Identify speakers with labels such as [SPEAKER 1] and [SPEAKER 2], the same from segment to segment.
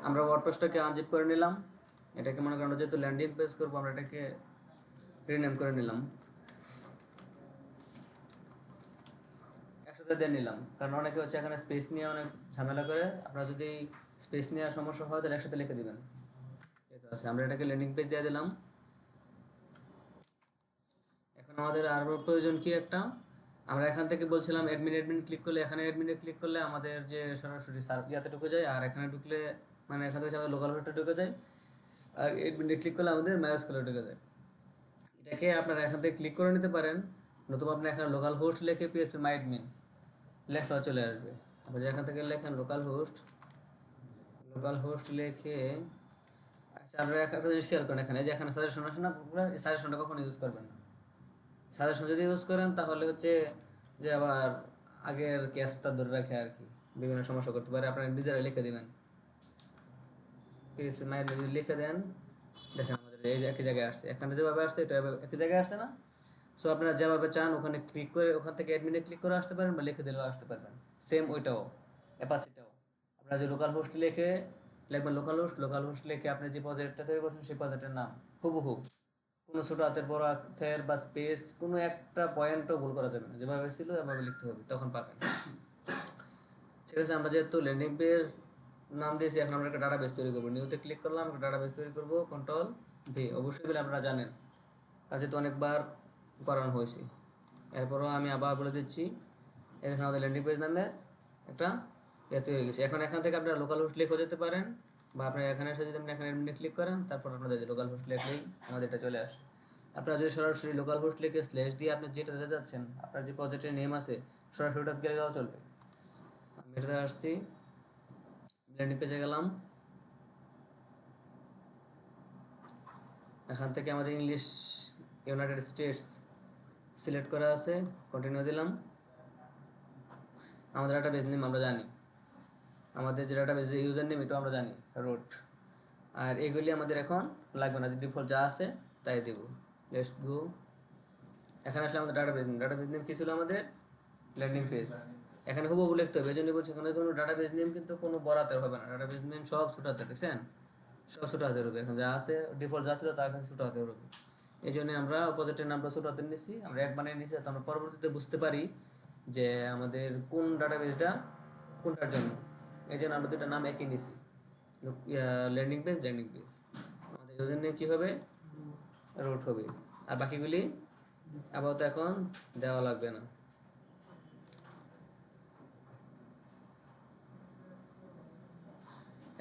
[SPEAKER 1] আমরা ওয়ার্ডপ্রেসটাকে আনজিপ করে নিলাম। এটাকে মনে করেন যেহেতু ল্যান্ডিং পেজ করবো, আমরা এটাকে রিনেম করে নিলাম, একসাথে দিয়ে নিলাম। কারণ অনেকে হচ্ছে এখানে স্পেস নিয়ে অনেক ঝামেলা করে। আপনারা যদি স্পেস নেওয়ার সমস্যা হয় তাহলে একসাথে লিখে দিবেন। এটা আছে, আমরা এটাকে ল্যান্ডিং পেজ দিয়ে দিলাম। এখন আমাদের আরও প্রয়োজন কি একটা, আমরা এখান থেকে বলছিলাম অ্যাডমিন ক্লিক করলে, এখানে অ্যাডমিনে ক্লিক করলে আমাদের যে সরাসরি ইয়াতে ঢুকে যায়, আর এখানে ঢুকলে মানে এখান থেকে আমাদের লোকাল হোস্টে ঢুকে যায়, আর অ্যাডমিনে ক্লিক করলে আমাদের মাইস্কুলে ঢুকে যায়। এটাকে আপনারা এখান থেকে ক্লিক করে নিতে পারেন, নতুবা আপনি এখানে লোকাল হোস্ট লিখে পিএইচপি মাই অ্যাডমিন লেখা চলে আসবে। আপনি এখান থেকে লেখেন লোকাল হোস্ট লিখে, আচ্ছা আপনারা একটা জিনিস খেয়াল করেন, এখানে যে এখানে সাজেশন আসে না, এই সাজেশনটা কখনো ইউজ করবেন না। সাজেশন যদি ইউজ করেন তাহলে হচ্ছে যে আবার আগের ক্যাশটা ধরে রাখে আর কি, বিভিন্ন সমস্যা করতে পারে। আপনারা নিজেরা লিখে দেবেন, যদি লিখে দেন, দেখেন আমাদের এই যে একই জায়গায় আসছে, এখানে যেভাবে আসছে এটা একই জায়গায় আসছে না। সো আপনারা যেভাবে চান ওখানে ক্লিক করে, ওখান থেকে অ্যাডমিনে ক্লিক করে আসতে পারেন, বা লিখে দিলেও আসতে পারবেন। সেম ওইটাও, অ্যাপাসিটাও আপনারা যে লোকাল হোস্ট লিখে লিখবেন, লোকাল হোস্ট লিখে আপনি যে প্রজেক্টটা তৈরি করছেন সেই প্রজেক্টের নাম হুবহু, কোনো ছোট হাতের বড় হাতের বা স্পেস কোনো একটা পয়েন্টও ভুল করা যাবে না, যেভাবে ছিল এভাবে লিখতে হবে, তখন পাবেন। ঠিক আছে, আমরা যেহেতু ল্যান্ডিং পেজ নাম দিয়েছি, এখন আমরা একটা ডাটাবেস তৈরি করবো। নিউতে ক্লিক করলাম, একটা ডাটাবেস তৈরি করবো, কন্ট্রোল ভি। অবশ্যই এগুলো আপনারা জানেন, আর যেহেতু অনেকবার করানো হয়েছে। এরপরও আমি আবার বলে দিচ্ছি, এখানে আমাদের ল্যান্ডিং পেজ নামে একটা তৈরি হয়ে গেছে। এখন এখান থেকে আপনারা লোকাল হোস্ট লিখে যেতে পারেন, বা আপনার এখানে এসে যদি আপনি এখানে এমনি ক্লিক করেন, তারপর আপনাদের লোকাল হোস্ট লিখলেই আমাদের এটা চলে আসে। আপনারা যদি সরাসরি লোকাল হোস্ট লিখে স্ল্যাশ দিয়ে আপনি যেটা দিতে যাচ্ছেন, আপনার যে প্রজেক্টের নেম আছে, সরাসরি ওটা দিয়ে দেওয়া চলবে। আমি এটাতে আসছি, ল্যান্ডিং পেজে গেলাম, এখান থেকে আমাদের ইংলিশ ইউনাইটেড স্টেটস সিলেক্ট করা আছে, কন্টিনিউ দিলাম। আমাদের একটা পেজ নেম আমরা জানি, আমাদের যে ডাটাবেস ইউজার নেম এটাও আমরা জানি, রুট। আর এগুলি আমাদের এখন লাগবে না, ডিফল্ট যা আছে তাই দেব। Let's go. এখানে আসলে আমাদের ডাটাবেস নেম কী ছিল আমাদের, ল্যান্ডিং পেজ। এখানে হুবহু লিখতে হবে, এই জন্য বলছি এখানে কোনো ডাটাবেস নেম কিন্তু কোনো বড় হাতের হবে না, ডাটাবেস নেম সব ছোট হাতের, দেখছেন সব ছোট হাতের হবে। এখন যা আছে ডিফল্ট যা ছিল তা এখন ছোট হাতের হবে। এই জন্য আমরা প্রজেক্টের নামটা ছোট হাতের নিচ্ছি, আমরা এক বানিয়ে নিচ্ছি, তো আমরা পরবর্তীতে বুঝতে পারি যে আমাদের কোন ডাটাবেসটা কোনটার জন্য। এই জন্য আমরা দুটো নাম একই নিছি, ল্যান্ডিং পেজ। আমাদের ইউজার নেম কী হবে, রুট হবে, আর বাকিগুলি আপাতত এখন দেওয়া লাগবে না।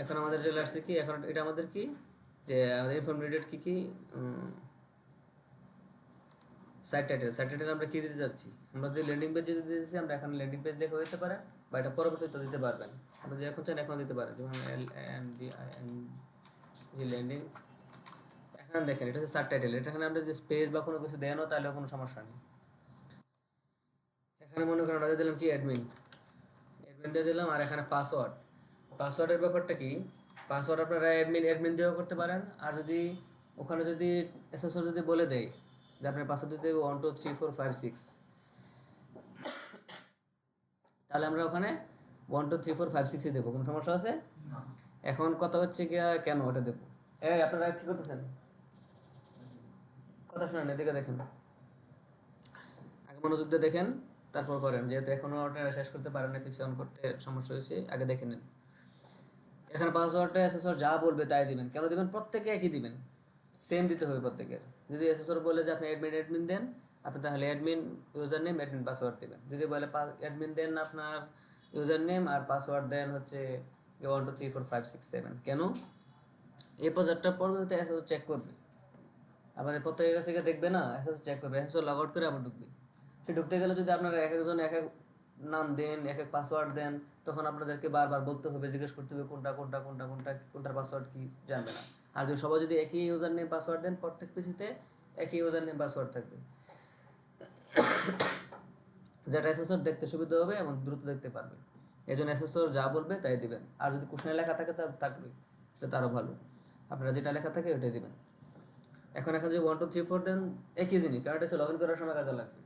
[SPEAKER 1] এখন আমাদের চলে আসছে কি, এখন এটা আমাদের কি, যে আমাদের ইনফরমেটেড কী কী সাইট টাইটেল আমরা কী দিতে যাচ্ছি, আমরা যদি ল্যান্ডিং পেজ যদি দিতে চাচ্ছি, আমরা এখন ল্যান্ডিং পেজ দেখে দিতে পারেন, বা এটা পরবর্তীতে দিতে পারবেন। আমরা যে এখন চান এখন দিতে পারেন, যেমন ল্যান্ডিং। এখানে দেখেন এটা হচ্ছে সাব টাইটেল, এটা এখানে আমরা যদি স্পেস বা কোনো কিছু দেন তাহলে কোনো সমস্যা নেই। এখানে মনে করেন আমরা দিলাম কি অ্যাডমিন দিয়ে দিলাম, আর এখানে পাসওয়ার্ডের ব্যাপারটা কি, পাসওয়ার্ড আপনারা অ্যাডমিন দিয়েও করতে পারেন, আর যদি ওখানে যদি এসএসও যদি বলে দেয় যে আপনার পাসওয়ার্ড দিতে 1 2 3 4 5 6, তাহলে আমরা ওখানে 1 2 3 4 5 6 দেবো, কোনো সমস্যা আছে? এখন কথা হচ্ছে কি, কেন ওটা দেবো? এই আপনারা কি করতেছেন, কথা শোনেন, এদিকে দেখেন, আগে মনোযোগ দিয়ে দেখেন, তারপর করেন, যেহেতু এখনো ওটা শেষ করতে পারেন না, পিছিয়ে অন করতে সমস্যা হয়েছে, আগে দেখে নেন। এখানে পাসওয়ার্ডটা এসএসর যা বলবে তাই দিবেন। কেন দিবেন? প্রত্যেকে একই দিবেন, সেম দিতে হবে প্রত্যেকের। যদি এসএসর বলে যে আপনি অ্যাডমিন দেন, আপনি তাহলে admin user name admin password দেবেন। যদি বলে অ্যাডমিন দেন আপনার ইউজার নেম, আর পাসওয়ার্ড দেন হচ্ছে 1 2 3 4 5 6 7। কেন? এই প্রজেক্টটা পরবর্তীতে এসএসর চেক করবে, আমাদের প্রত্যেকের কাছে গিয়ে দেখবে না, এসএসর চেক করবে, এসএসর লগ আউট করে আবার ঢুকবে। সে ঢুকতে গেলে যদি আপনারা এক একজন এক এক নাম দেন, এক এক পাসওয়ার্ড দেন, তখন আপনাদেরকে বারবার বলতে হবে, জিজ্ঞেস করতে হবে কোনটার পাসওয়ার্ড কি, জানবে না। আর যদি সবাই যদি একই ইউজার নেম পাসওয়ার্ড দেন, প্রত্যেক পিসিতে একই ইউজার নেম পাসওয়ার্ড থাকবে, যেটা এসএসর দেখতে সুবিধা হবে এবং দ্রুত দেখতে পারবে। এই জন্য এসএসর যা বলবে তাই দিবেন, আর যদি কোশ্চেনে লেখা থাকে তা থাকবে, সেটা আরও ভালো। আপনারা যেটা লেখা থাকে ওটাই দিবেন। এখন যদি 1 2 3 4 দেন, একই জিনিস, কারণ এটা হচ্ছে লগ ইন করার সময় কাজে লাগবে।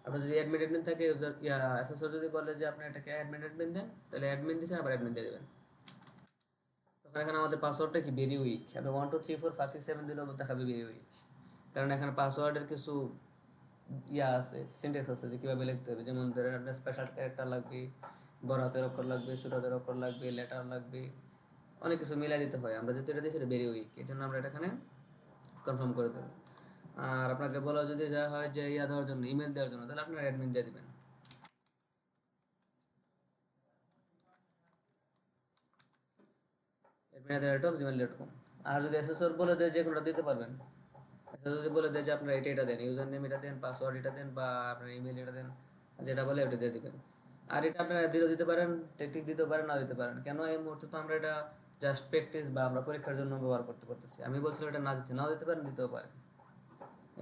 [SPEAKER 1] আপনার যদি অ্যাডমিন থাকে, ইউজার এসএসও যদি বলে যে আপনি এটাকে অ্যাডমিন দেন, তাহলে অ্যাডমিন দিচ্ছেন, আবার অ্যাডমিন দিয়ে দেবেন। তো তখন এখানে আমাদের পাসওয়ার্ডটা কি ভেরি উইক, আপনি 1 2 3 4 5 6 7 দিলেও দেখাবে ভেরি উইক, কারণ এখানে পাসওয়ার্ডের কিছু ইয়া আছে, সিনট্যাক্স আছে যে কীভাবে লিখতে হবে। যেমন ধরেন আপনার স্পেশাল ক্যারেক্টার লাগবে, বড় হাতের অক্ষর লাগবে, ছোট হাতের অক্ষর লাগবে, লেটার লাগবে, অনেক কিছু মিলাই দিতে হয়। আমরা যেহেতু এটা দিয়েছি এটা ভেরি উইক, এই জন্য আমরা এটা এখানে কনফার্ম করে দেবো। আর আপনাকে বলা যদি যা হয় যে ইয়া দেওয়ার জন্য, ইমেল দেওয়ার জন্য, তাহলে আপনার অ্যাডমিন দিয়ে দেবেন। admin@gmail.com। আর যদি এসএসওর বলে দেয় যে কোনোটা দিতে পারবেন, যদি বলে দেয় যে আপনার এটা এটা দেন, ইউজার নেম এটা দেন, পাসওয়ার্ড এটা দেন, বা আপনার ইমেল এটা দেন, যেটা বলে ওটা দিয়ে দিবেন। আর এটা আপনারা দিলেও দিতে পারেন, টেকটিক দিতে পারেন, না দিতে পারেন। কেন এই মুহূর্তে তো আমরা এটা জাস্ট প্র্যাকটিস বা আমরা পরীক্ষার জন্য ব্যবহার করতে পারতেছি। আমি বলছিলাম এটা না দিতে, নাও দিতে পারেন, দিতেও পারেন,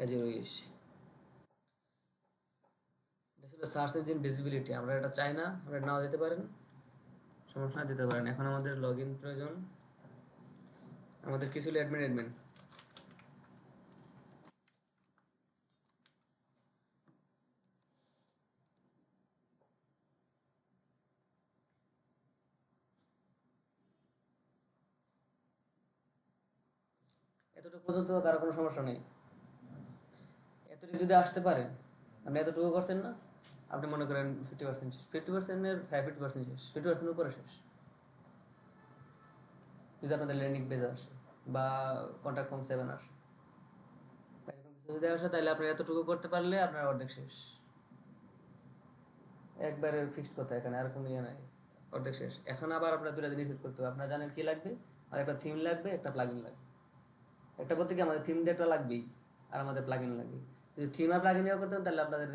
[SPEAKER 1] এজ ইউ উইশ। এটা ছিল সার্চ ইঞ্জিন ভিজিবিলিটি, আমরা এটা চাই না, আমরা নাও দিতে পারেন, সমস্যা দিতে পারেন। এখন আমাদের লগ ইন প্রয়োজন। আমাদের কি ছিল? অ্যাডমিন। এতটুকু পর্যন্ত কারো কোনো সমস্যা নেই। এতটুকু যদি আসতে পারেন, আপনি এতটুকু করছেন না, আপনি মনে করেন 50% শেষ, 50%-এর 50% শেষ, 50% উপরে শেষ। যদি আপনাদের ল্যান্ডিং পেজ আসে বা কন্ট্যাক্ট ফর্ম 7 আসে, এরকম কিছু যদি আসে, তাহলে আপনি এতটুকু করতে পারলে আপনার অর্ধেক শেষ। একবারে ফিক্সড কথা, এখানে আর কোনো ইয়ে নাই, অর্ধেক শেষ। এখন আবার আপনার দুটা জিনিস ইউজ করতে হবে। আপনারা জানেন কি লাগবে? আর একটা থিম লাগবে, একটা প্লাগইন লাগবে। একটা বলতে কি আমাদের থিম দিয়ে একটা লাগবেই, আর আমাদের প্লাগইন লাগবে। যদি থিম আর প্লাগইন ইয়ে করতেন তাহলে আপনাদের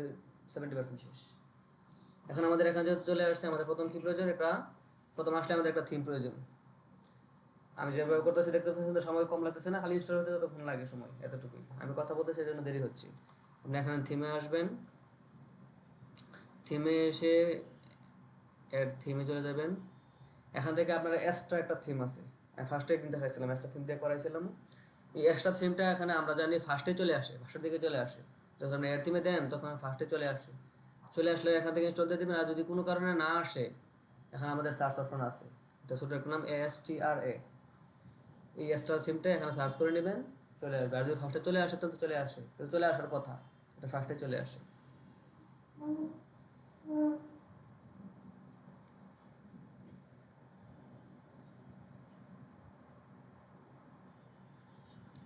[SPEAKER 1] 70% শেষ। এখন আমাদের এখানে যেহেতু চলে আসছে, আমাদের প্রথম কি প্রয়োজন? এটা প্রথম আসলে আমাদের একটা থিম প্রয়োজন। আমি যেভাবে করতেছি দেখতে পাচ্ছি সময় কম লাগতেছে না, খালি ইনস্টল হতে ততক্ষণ লাগে সময়, এতটুকুই। আমি কথা বলতে সেই জন্য দেরি হচ্ছে। আপনি এখানে থিমে আসবেন, থিমে এসে এর থিমে চলে যাবেন। এখান থেকে আপনার এক্সট্রা একটা থিম আছে, আমি ফার্স্টে একদিন দেখাইছিলাম, একটা থিম দিয়ে করাইছিলাম। এই এক্সট্রা থিমটা এখানে আমরা জানি ফার্স্টে চলে আসে, ফার্স্টের দিকে চলে আসে। যখন আপনি এর থিমে দেন তখন ফার্স্টে চলে আসে। চলে আসলে এখান থেকে ইনস্টল দিয়ে দেবেন। আর যদি কোনো কারণে না আসে, এখানে আমাদের সার্চ অপশন আছে, এটা ছোটো একটা নাম ASTRA। এই এক্সট্রা থিমটা এখানে সার্চ করে নেবেন, চলে আসবে। আর যদি ফার্স্টে চলে আসে তাহলে চলে আসে, চলে আসার কথা, এটা ফার্স্টে চলে আসে।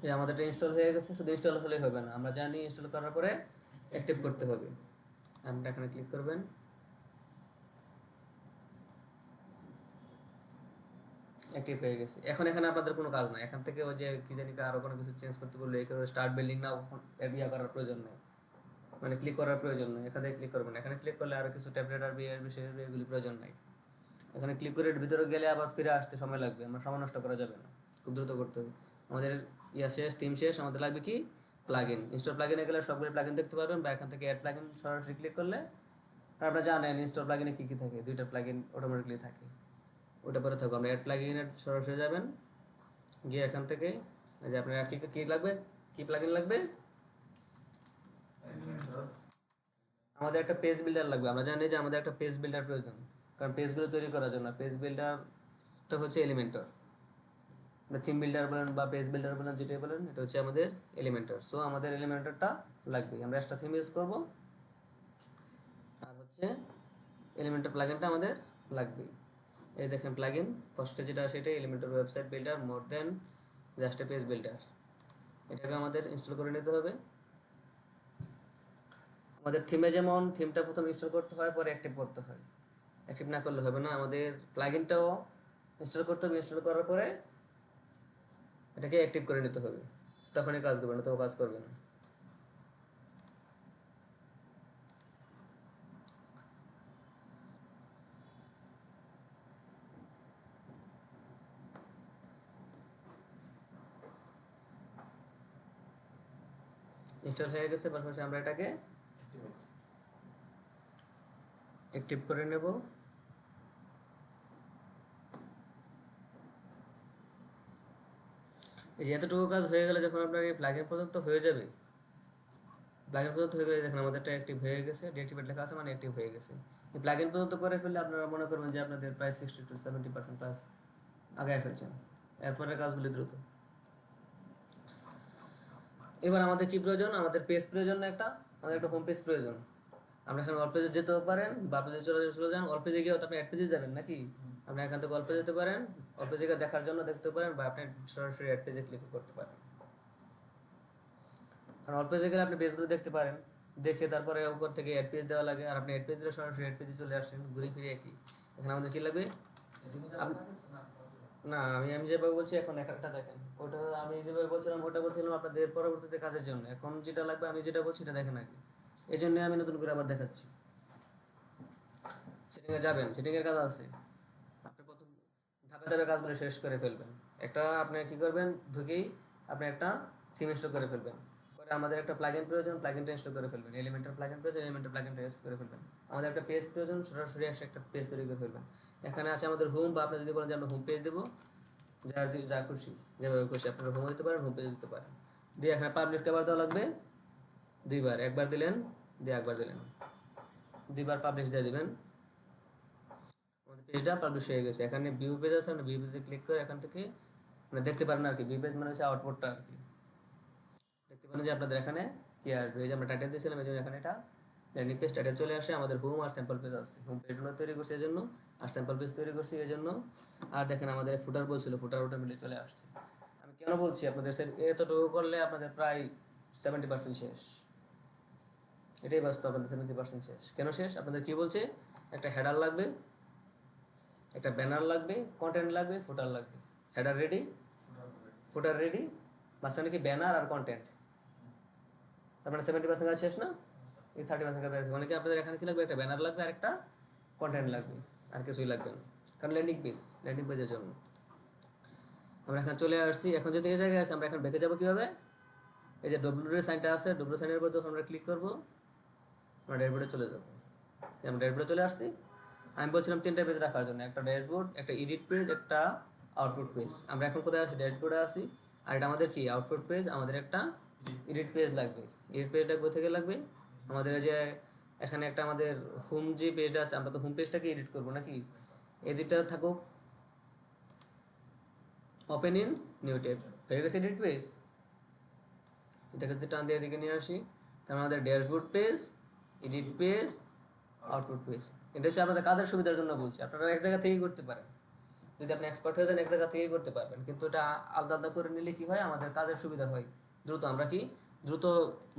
[SPEAKER 1] এই আমাদের ইনস্টল হয়ে গেছে, শুধু ইনস্টল হলেই হবে না, আমরা জানি ইনস্টল করার পরে অ্যাক্টিভ করতে হবে। আপনি এখানে ক্লিক করবেন, অ্যাক্টিভ হয়ে গেছে। এখন এখানে আপনাদের কোনো কাজ নাই, এখান থেকে ওই যে কি জানি আরও কোনো কিছু চেঞ্জ করতে বললে এই করে স্টার্ট বিল্ডিং না ইয়া করার প্রয়োজন নেই, মানে ক্লিক করার প্রয়োজন নেই। এখানে ক্লিক করবেন, এখানে ক্লিক করলে আরও কিছু ট্যাবলেট আর বিয়ের বিষয়ে এগুলি প্রয়োজন নাই। এখানে ক্লিক করে ভিতরে গেলে আবার ফিরে আসতে সময় লাগবে, আমরা সময় নষ্ট করা যাবে না, খুব দ্রুত করতে হবে। আমাদের ইয়া শেষ, থিম শেষ, আমাদের লাগবে কি? প্লাগইন। ইনস্টল প্লাগইনে গেলে সবগুলো প্লাগইন দেখতে পারবেন, বা এখান থেকে অ্যাড প্লাগইন সরাসরি ক্লিক করলে আপনারা জানেন ইনস্টল প্লাগইনে কী কী থাকে, দুইটা প্লাগইন অটোমেটিকলি থাকে, ওটা পরে থাকবে। আমরা অ্যাড প্লাগইনে সরাসরি যাবেন, গিয়ে এখান থেকে এই যে আপনার কী কী লাগবে, কী প্লাগইন লাগবে, আমাদের একটা পেজ বিল্ডার লাগবে। আমরা জানি যে আমাদের একটা পেজ বিল্ডার প্রয়োজন, কারণ পেজগুলো তৈরি করার জন্য। পেজ বিল্ডারটা হচ্ছে এলিমেন্টর, থিম বিল্ডার বলেন বা পেজ বিল্ডার বলেন, যেটাই বলেন, এটা হচ্ছে আমাদের এলিমেন্টর। সো আমাদের এলিমেন্টরটা লাগবে, আমরা এক্সট্রা থিম ইউজ করবো। আর হচ্ছে এলিমেন্টর প্লাগইনটা আমাদের লাগবে। এই দেখেন প্লাগইন ফার্স্টে যেটা সেটাই Elementor website builder more than just a page builder, এটাকে আমাদের ইনস্টল করে নিতে হবে। আমাদের থিমে যেমন থিমটা প্রথম ইনস্টল করতে হয়, পরে অ্যাক্টিভ করতে হয়, অ্যাক্টিভ না করলে হবে না। আমাদের প্লাগইনটাও ইনস্টল করতে হবে, ইনস্টল করার পরে এটাকে অ্যাক্টিভ করে নিতে হবে, তখনই কাজ করবে না, তো কাজ করবে না। ইনস্টল হয়ে গেছে, পাশাপাশি আমরা এটাকে অ্যাক্টিভ করে নেব। এই যে এতটুকু কাজ হয়ে গেলে, যখন আপনার এই প্লাগইন পর্যন্ত হয়ে যাবে, প্লাগইন পর্যন্ত হয়ে গেলে দেখেন আমাদেরটা অ্যাক্টিভ হয়ে গেছে, ডিঅ্যাক্টিভেট লেখা আছে মানে অ্যাক্টিভ হয়ে গেছে। এই প্লাগইন পর্যন্ত করে ফেললে আপনারা মনে করবেন যে আপনাদের প্রায় 60 to 70% প্লাস আগায় ফেলছেন। এরপরে কাজগুলি দ্রুত। এবার আমাদের কি প্রয়োজন, আমাদের পেজ প্রয়োজন না একটা, আমাদের একটা হোম পেজ প্রয়োজন। আপনি এখানে অল পেজে যেতেও পারেন বা আপনি যদি চলে যান অল পেজে গিয়ে আপনি অ্যাড পেজে যাবেন নাকি, আপনি এখান থেকে অল পেজে যেতে পারেন, অল পেজে দেখার জন্য দেখতে পারেন, বা আপনি সরাসরি অ্যাড পেজে ক্লিক করতে পারেন। কারণ অল পেজে গেলে আপনি পেজগুলো দেখতে পারেন, দেখে তারপরে উপর থেকে অ্যাড পেজ দেওয়া লাগে, আর আপনি অ্যাড পেজ দিলে সরাসরি অ্যাড পেজে চলে আসেন, ঘুরে ফিরে একই। এখানে আমাদের কি লাগবে না, আমি যেভাবে বলছি এখন একটা দেখেন, ওটা আমি যেভাবে বলছিলাম ওটা বলছিলাম আপনাদের পরবর্তীতে কাজের জন্য। এখন যেটা লাগবে আমি যেটা বলছি এটা দেখেন আগে, এই জন্য আমি নতুন করে আবার দেখাচ্ছি। সেটিংয়ে যাবেন, সেটিংয়ের কাজ আছে, আপনি প্রথম ধাপে ধাপে কাজগুলো শেষ করে ফেলবেন। একটা আপনি কি করবেন, ঢুকেই আপনি একটা থিম ইনস্টল করে ফেলবেন। পরে আমাদের একটা প্লাগইন প্রয়োজন, প্লাগইনটা ইনস্টল করে ফেলবেন। এলিমেন্টের প্লাগইন প্রয়োজন, এলিমেন্টের প্লাগইনটা ইনস্টল করে ফেলবেন। আমাদের একটা পেজ প্রয়োজন, সরাসরি একটা পেজ তৈরি করে ফেলবেন। এখানে আছে আমাদের হোম, বা আপনি যদি বলেন যে আমরা হোম পেজ দেবো, যার যা খুশি যেভাবে খুশি আপনারা হোমও দিতে পারেন, হোম পেজ দিতে পারেন। দিয়ে এখানে পাবলিশ কবার দেওয়া লাগবে, দুইবার, একবার দিলেন দিয়ে একবার দিলেন, দুইবার পাবলিশ দিয়ে দিবেন। আমাদের পেজটা পাবলিশ হয়ে গেছে। এখানে ভিউ পেজ আছে, আমরা ভিউ পেজে ক্লিক করে এখান থেকে মানে দেখতে পারেন আর কি। ভিউ পেজ মানে হচ্ছে আউটপুটটা আর কি, দেখতে পারেন যে আপনাদের এখানে কি আসবে। এই যে আমরা টাইটেল দিয়েছিলাম, এই জন্য এখানে এটা ল্যান্ডিং পেজ টাইটেল চলে আসে। আমাদের হোম আর স্যাম্পল পেজ আছে, হোম পেজগুলো তৈরি করছি এই জন্য, আর স্যাম্পল পেজ তৈরি করছি এই জন্য। আর দেখেন আমাদের ফুটার বলছিল, ফুটার ওটা মিলে চলে আসছে। আমি কেন বলছি আপনাদের, এতটুকু করলে আপনাদের প্রায় 70% শেষ। এটাই বাস্তব, আপনাদের 70% শেষ। কেন শেষ, আপনাদের কি বলছে, একটা হেডার লাগবে, একটা ব্যানার লাগবে, কন্টেন্ট লাগবে, ফুটার লাগবে। হেডার রেডি, ফুটার রেডি, মাঝখানে কি ব্যানার আর কন্টেন্ট, তার মানে 70% কাজ শেষ না। এই 30% কাজ আছে, মানে কি আপনাদের এখানে কি লাগবে, একটা ব্যানার লাগবে আর একটা কন্টেন্ট লাগবে, আর কিছুই লাগবে না। কারণ ল্যান্ডিং পেজের জন্য আমরা এখানে চলে আসছি। এখন যদি এই জায়গায় আছে, আমরা এখন বেঁকে যাবো কীভাবে, এই যে ডব্লিউ এর সাইনটা আছে, ডব্লিউ সাইনের উপর যখন আমরা ক্লিক করবো আমরা ড্যাশবোর্ডে চলে যাবো। আমরা ড্যাশবোর্ডে চলে আসছি। আমি বলছিলাম তিনটা পেজ রাখার জন্য, একটা ড্যাশবোর্ড, একটা এডিট পেজ, একটা আউটপুট পেজ। আমরা এখন কোথায় আছি, ড্যাশবোর্ডে আছি। আর এটা আমাদের কি আউটপুট পেজ, আমাদের একটা এডিট পেজ লাগবে। এডিট পেজটা কোথা থেকে লাগবে, আমাদের যে এখানে একটা আমাদের হোম যে পেজটা আছে, আমরা তো হোম পেজটাকে এডিট করবো নাকি, এডিটটা থাকুক ওপেন ইন নিউ ট্যাব, হয়ে গেছে এডিট পেজ। এটাকে যদি টান দিয়ে এদিকে নিয়ে আসি, তাহলে আমাদের dashboard page, edit page, output page. এটা হচ্ছে আপনাদের কাজের সুবিধার জন্য বলছি, আপনারা এক জায়গা থেকেই করতে পারেন। যদি আপনি এক্সপার্ট হয়ে যান এক জায়গা থেকেই করতে পারবেন, কিন্তু এটা আলাদা আলাদা করে নিলে কি হয়, আমাদের কাজের সুবিধা হয়, দ্রুত আমরা কি দ্রুত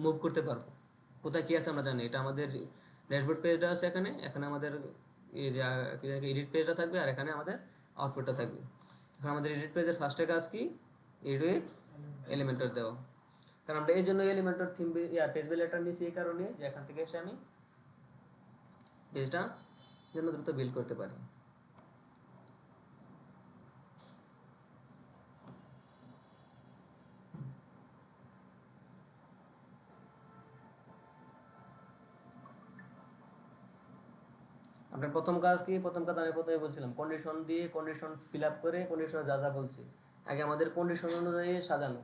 [SPEAKER 1] মুভ করতে পারবো। কোথায় কী আছে আমরা জানি, এটা আমাদের ড্যাশবোর্ড পেজটা আছে এখানে, এখানে আমাদের এই যে এডিট পেজটা থাকবে, আর এখানে আমাদের আউটপুটটা থাকবে। এখন আমাদের এডিট পেজের ফার্স্টে কাজ কি, এডিট এলিমেন্টার দেওয়া। কারণ আমরা এই জন্য এলিমেন্টার থিম পেজ বিল্ডারটা নিয়েছি এই কারণে যে এখান থেকে এসে আমি পেজটা যেন দ্রুত বিল্ড করতে পারি। আপনার প্রথম কাজ কি, প্রথম কাজ আমি প্রথমে বলছিলাম কন্ডিশন দিয়ে, কন্ডিশন ফিল আপ করে, কন্ডিশনে যা যা বলছি আগে আমাদের কন্ডিশন অনুযায়ী সাজানো।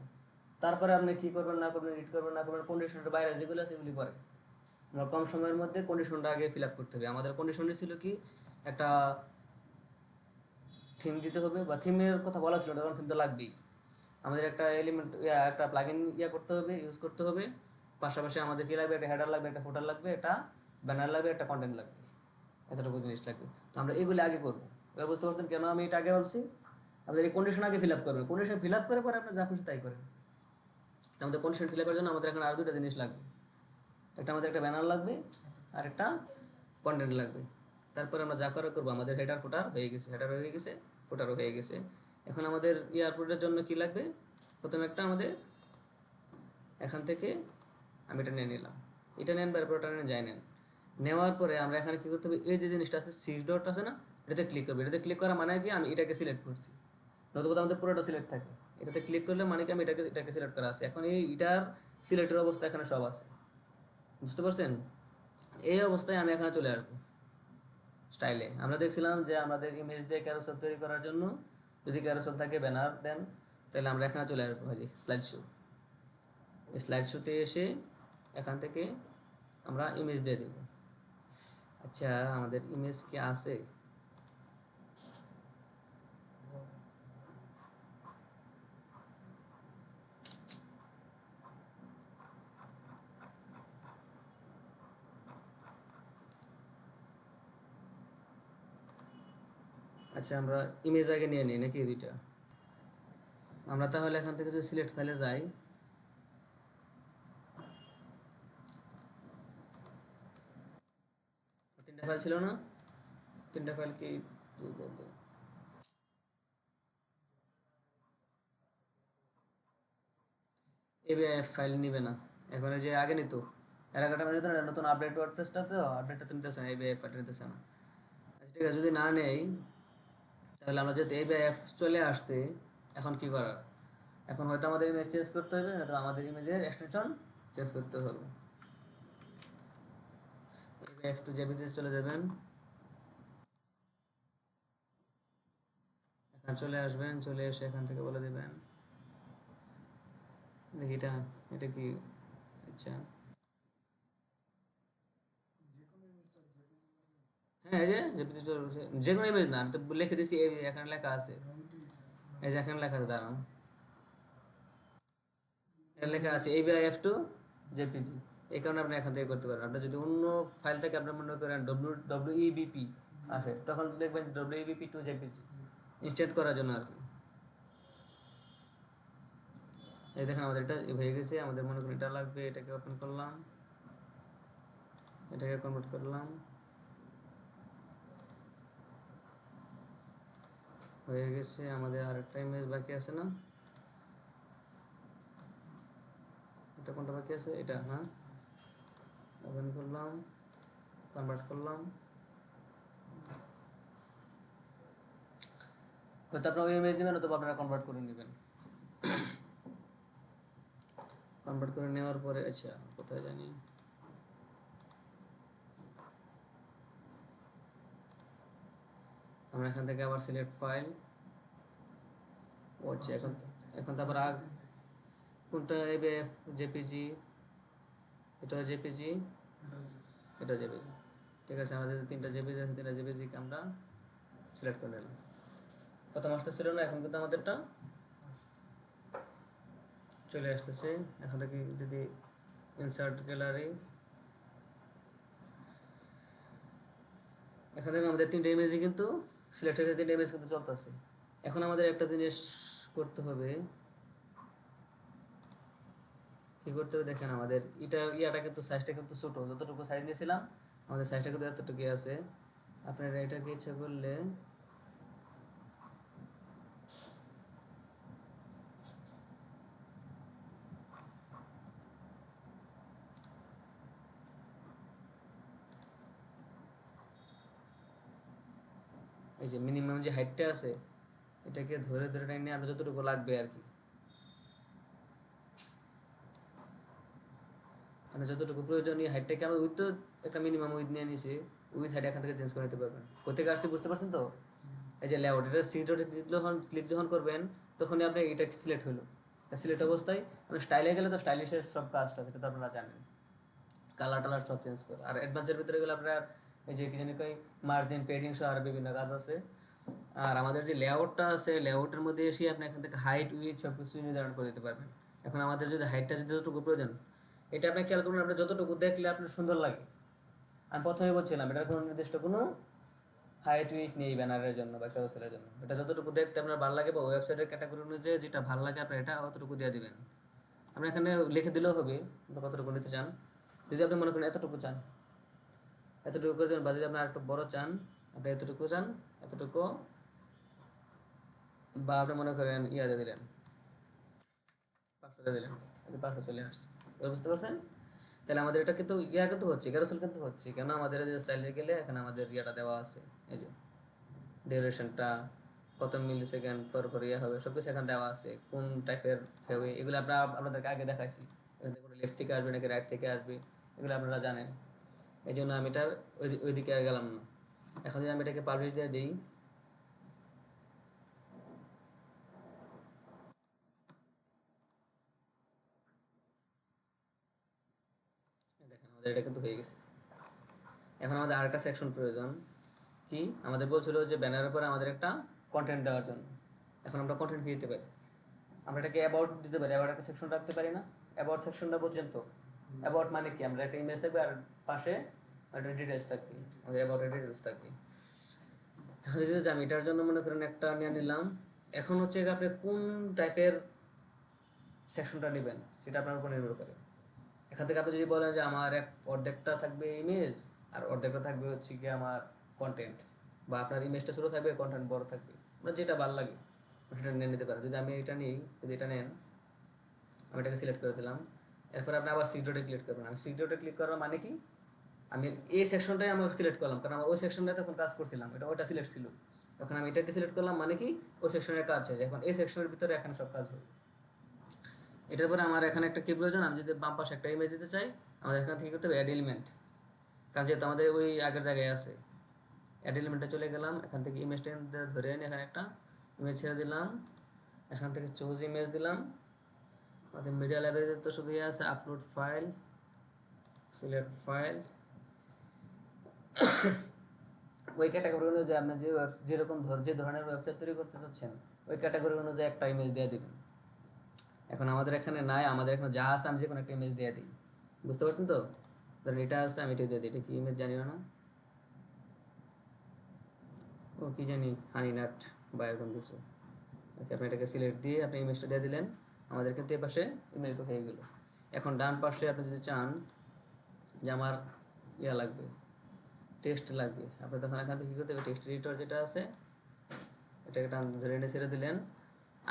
[SPEAKER 1] তারপরে আপনি কী করবেন না করবেন, এডিট করবেন না করবেন, কন্ডিশনের বাইরে যেগুলো আছে সেগুলি পরে। আমরা কম সময়ের মধ্যে কন্ডিশনটা আগে ফিল আপ করতে হবে। আমাদের কন্ডিশনটি ছিল কি, একটা থিম দিতে হবে, বা থিমের কথা বলা ছিল, তখন থিম তো লাগবেই। আমাদের একটা এলিমেন্ট একটা প্লাগইন করতে হবে, ইউজ করতে হবে। পাশাপাশি আমাদের কী লাগবে, একটা হেডার লাগবে, একটা ফুটার লাগবে, একটা ব্যানার লাগবে, একটা কন্টেন্ট লাগবে, এতটুকু জিনিস লাগবে। তো আমরা এগুলি আগে করবো। এবার বুঝতে পারছেন কেন আমি এটা আগে বলছি, আমাদের এই কন্ডিশন আগে ফিল আপ করবেন। কন্ডিশন ফিল আপ করে পরে আপনি যা খুশি তাই করেন। আমাদের কন্ডিশন ফিল আপের জন্য আমাদের এখন আরও দুটো জিনিস লাগবে, একটা আমাদের একটা ব্যানার লাগবে, আর একটা কন্টেন্ট লাগবে। তারপরে আমরা যা করার করবো। আমাদের হেডার ফুটার হয়ে গেছে, হেডার হয়ে গেছে, ফুটারও হয়ে গেছে। এখন আমাদের এয়ারপোর্টের জন্য কি লাগবে, প্রথমে একটা আমাদের এখান থেকে আমি এটা নিয়ে নিলাম, এটা নেন বা এরপর ওটা নিয়ে যাই নেন। নেওয়ার পরে আমরা এখানে কী করতে হবে, এই যে জিনিসটা আছে সি ডট আছে না, এটাতে ক্লিক করবে। এটাতে ক্লিক করা মানে কি, আমি এটাকে সিলেক্ট করছি, নতুবা আমাদের পুরোটা সিলেক্ট থাকে। এটাতে ক্লিক করলে মানে কি আমি এটাকে সিলেক্ট করা আছে। এখন এটার সিলেক্টের অবস্থা এখানে সব আছে, বুঝতে পারছেন। এই অবস্থায় আমি এখানে চলে আসবো স্টাইলে। আমরা দেখছিলাম যে আমাদের ইমেজ দিয়ে ক্যারোসেল তৈরি করার জন্য যদি ক্যারোসেল থাকে, ব্যানার দেন, তাহলে আমরা এখানে চলে আসবো যে স্লাইড শো। এই স্লাইড শোতে এসে এখান থেকে আমরা ইমেজ দিয়ে দেব। আচ্ছা, আমাদের ইমেজ কি আছে, আচ্ছা আমরা ইমেজ আগে নিয়ে নিই নাকি দুইটা। আমরা তাহলে এখান থেকে যদি সিলেক্ট ফাইলে যাই, তিনটা ফাইল ছিল না, তিনটা ফাইল কি এবিআইএফ ফাইল নিবে না এখন, যে আগে নিত এর আগেটা নিত না, নতুন আপডেট ওয়ার্ডপ্রেসটা তো আপডেটটা তো নিতেছে না, এবিআইএফ ফাইলটা নিতেছে না। আচ্ছা ঠিক আছে, যদি না নেই তাহলে আমরা যেহেতু এবিআইএফ চলে আসছে, এখন কি করার, এখন হয়তো আমাদের ইমেজ চেঞ্জ করতে হবে, নয়তো আমাদের ইমেজের এক্সটেনশন চেঞ্জ করতে হবে। এবিআইএফ টু জেপিজি চলে যাবেন, এখানে চলে আসবেন, চলে এসে এখান থেকে বলে দেবেন দেখি এটা, এটা কি, আচ্ছা হ্যাঁ এই যে জেপিজি চলে আসছে, যে কোনো ইমেজ না, আমি তো লিখে দিয়েছি, এই এখানে লেখা আছে, এই যে এখানে লেখা আছে, দাঁড়ান এর লেখা আছে এবিআইএফ টু জেপিজি। এই কারণে আপনি এখান থেকে করতে পারেন। আপনার যদি অন্য ফাইল থেকে আপনি মনে করেন ডব্লিউইবিপি আসে, তখন দেখবেন ডব্লিউইবিপি টু জেপিজি ইনস্টেন্ট করার জন্য আর কি। এই দেখেন আমাদের এটা হয়ে গেছে, আমাদের মনে করেন এটা লাগবে, এটাকে ওপেন করলাম, এটাকে কনভার্ট করলাম, হয়ে গেছে। আমাদের আরেকটা ইমেজ বাকি আছে না, এটা কোনটা বাকি আছে, এটা, হ্যাঁ ওপেন করলাম, কনভার্ট করলাম, হয়তো আপনারা ওই ইমেজ নেবেন, অথবা আপনারা কনভার্ট করে নেবেন। কনভার্ট করে নেওয়ার পরে আচ্ছা কোথায় জানি, আমরা এখান থেকে আবার সিলেক্ট ফাইল, ও আচ্ছা এখন, এখন তারপর কোনটা এবিএফ জেপিজি, এটা জেপিজি, এটা জেপিজি, ঠিক আছে। আমাদের তিনটা জেপিজি আছে, তিনটা জেপিজিকে আমরা সিলেক্ট করে নিলাম। প্রথম আসতেছিল না, এখন কিন্তু আমাদেরটা চলে আসতেছে। এখন থেকে যদি ইনসার্ট গ্যালারি, এখান থেকে আমাদের তিনটে ইমেজই কিন্তু সিলেক্ট হয়ে, তিনটে ইমেজ কিন্তু চলতেছে। এখন আমাদের একটা জিনিস করতে হবে, কি করতে হবে দেখেন, আমাদের এটা ইয়াটা কিন্তু সাইজটা কিন্তু ছোটো, যতটুকু সাইজ নিয়েছিলাম আমাদের সাইজটা কিন্তু এতটুকুই আছে। আপনারা এটাকে ইচ্ছা করলে এই যে মিনিমাম যে হাইটটা আছে, এটাকে ধরে ধরে টাইনে আপনার যতটুকু লাগবে আর কি, মানে যতটুকু প্রয়োজনীয় হাইটটাকে আমরা উইথ তো একটা মিনিমাম উইথ নিয়ে নিয়েছি, উইথ হাইট এখান থেকে চেঞ্জ করে নিতে পারবেন। কোথেকে আসতে বুঝতে পারছেন তো, এই যে লেআউট, এটা সি ডটে যখন ক্লিক যখন করবেন তখনই আপনি এটা সিলেক্ট হলো, সিলেক্ট অবস্থায় আপনি স্টাইলে গেলে তো স্টাইলিশের সব কাজটা, সেটা তো আপনারা জানেন, কালার টালার সব চেঞ্জ করে। আর অ্যাডভান্সের ভিতরে গেলে আপনার এই যে কি জানি কই মার্জিন পেডিং সহ আর বিভিন্ন কাজ আছে। আর আমাদের যে লেআউটটা আছে, লেআউটের মধ্যে এসে আপনি এখান থেকে হাইট উইথ সব কিছু নির্ধারণ করে দিতে পারবেন। এখন আমাদের যদি হাইটটা যদি যতটুকু প্রয়োজন, এটা আপনি খেয়াল করুন, আপনার যতটুকু দেখলে আপনার সুন্দর লাগে। আমি প্রথমে বলছিলাম এটার কোনো নির্দিষ্ট কোনো হাইট উইথ নেই ব্যানারের জন্য বা ক্যারোসেলের জন্য, এটা যতটুকু দেখতে আপনার ভালো লাগে বা ওয়েবসাইটের ক্যাটাগরি অনুযায়ী যেটা ভালো লাগে আপনার এটা অতটুকু দিয়ে দিবেন। আপনি এখানে লিখে দিলেও হবে কতটুকু নিতে চান। যদি আপনি মনে করেন এতটুকু চান, এতটুকু করে দেবেন, বা যদি আপনি আরেকটু বড় চান, আপনি এতটুকু চান, এতটুকু, বা আপনি মনে করেন ইয়া দিয়ে দিলেন 500 দিয়ে দিলেন, 500 চলে আসছে। এবার বুঝতে পারছেন? তাহলে আমাদের এটা কিন্তু ইয়া কিন্তু হচ্ছে, ক্যারোসেল কিন্তু হচ্ছে কেন, আমাদের যে স্টাইলে গেলে এখানে আমাদের ইয়াটা দেওয়া আছে, এই যে ডিউরেশনটা কত মিলি সেকেন্ড পর পর ইয়ে হবে, সব কিছু এখানে দেওয়া আছে, কোন টাইপের হবে এগুলো আমরা আপনাদেরকে আগে দেখাইছি। এখান থেকে কোনো লেফট থেকে আসবে নাকি রাইট থেকে আসবে এগুলো আপনারা জানেন। এই জন্য আমি এটা ওইদিকে আর গেলাম না। এখন যদি আমি এটাকে পাবলিশ দিয়ে দিই, দেখেন আমাদের এটা কিন্তু হয়ে গেছে। এখন আমাদের আরেকটা সেকশন প্রয়োজন, কি আমাদের বলছিল যে ব্যানারের পরে আমাদের একটা কন্টেন্ট দেওয়ার জন্য। এখন আমরা কন্টেন্ট কি দিতে পারি, আমরা এটাকে অ্যাবাউট দিতে পারি, অ্যাবাউট একটা সেকশন রাখতে পারি না, অ্যাবাউট সেকশনটা পর্যন্ত। অ্যাবাউট মানে কি, আমরা একটা ইমেজ থাকবে আর পাশে একটা ডিটেলস থাকবে, আমাদের অ্যাবাউটের ডিটেলস থাকবে। এখন যদি আমি এটার জন্য মনে করেন একটা নিয়ে নিলাম। এখন হচ্ছে আপনি কোন টাইপের সেকশনটা নেবেন সেটা আপনার উপর নির্ভর করে। এখান থেকে আপনি যদি বলেন যে আমার অর্ধেকটা থাকবে ইমেজ আর অর্ধেকটা থাকবে হচ্ছে কি আমার কন্টেন্ট, বা আপনার ইমেজটা ছোটো থাকবে কন্টেন্ট বড় থাকবে, আপনার যেটা ভালো লাগে সেটা নিয়ে নিতে পারেন। যদি আমি এটা নিই, যদি এটা নেন, আমি এটাকে সিলেক্ট করে দিলাম। এরপর আপনি আবার সিক্স ডটে ক্লিক করবেন। আমি সিক্স ডটে ক্লিক করার মানে কি, আমি এই সেকশনটাই আমি সিলেক্ট করলাম, কারণ আমার ওই সেকশনটায় তখন কাজ করছিলাম, এটা ওইটা সিলেক্ট ছিল। এখন আমি এটাকে সিলেক্ট করলাম মানে কি ওই সেকশনের কাজ শেষ, এখন এই সেকশনের ভিতরে এখানে সব কাজ হবে। এটার পরে আমার এখানে একটা কি প্রয়োজন, আমি যদি বাম পাশে একটা ইমেজ দিতে চাই, আমাদের এখান থেকে করতে হবে অ্যাড এলিমেন্ট, কারণ যেহেতু আমাদের ওই আগের জায়গায় আছে। অ্যাড এলিমেন্টে চলে গেলাম, এখান থেকে ইমেজটা ধরে এনে এখানে একটা ইমেজ ছেড়ে দিলাম, এখান থেকে চুজ ইমেজ দিলাম। আমাদের মিডিয়া লাইব্রেরিতে তো শুধু আছে আপলোড ফাইল, সিলেক্ট ফাইল। ওই ক্যাটাগরি অনুযায়ী আপনি যেরকম যে ধরনের ওয়েবসাইট তৈরি করতে চাচ্ছেন ওই ক্যাটাগরি অনুযায়ী একটা ইমেজ দিয়ে দিবেন। এখন আমাদের এখানে নাই, আমাদের এখানে যা আছে আমি যে কোনো একটা ইমেজ দিয়ে দিই, বুঝতে পারছেন তো? ধরেন এটা আছে, আমি এটা দিয়ে দিই। এটা কি ইমেজ জানি না, ও কি জানি হানি নাট বা এরকম কিছু। ওকে, আপনি এটাকে সিলেক্ট দিয়ে আপনি ইমেজটা দিয়ে দিলেন, আমাদের কিন্তু এই পাশে ইমেজটা হয়ে গেল। এখন ডান পাশে আপনি যদি চান যে আমার ইয়া লাগবে, টেক্সট লাগবে, আপনি তখন এখান থেকে কী করতে হবে, টেক্সট এডিটর যেটা আছে এটাকে টান ধরে এনে ছেড়ে দিলেন।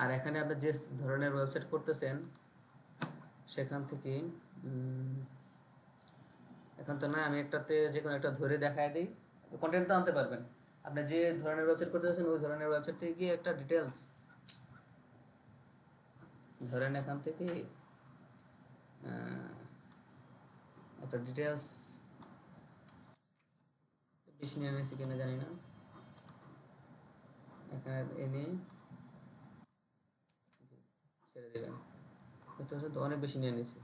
[SPEAKER 1] আর এখানে আপনি যে ধরনের ওয়েবসাইট করতেছেন সেখান থেকে এখন তো না, আমি একটাতে যে কোনো একটা ধরে দেখায় দিই, কন্টেন্ট তো আনতে পারবেন। আপনি যে ধরনের ওয়েবসাইট করতে চাচ্ছেন ওই ধরনের ওয়েবসাইট থেকে গিয়ে একটা ডিটেলস ধরেন, এখান থেকে একটা ডিটেলস বেশি নিয়ে নিয়েছি কিনা জানি না, এখানে এনে ছেড়ে দেবেন। বুঝতে পারছেন তো, অনেক বেশি নিয়ে নিয়েছি।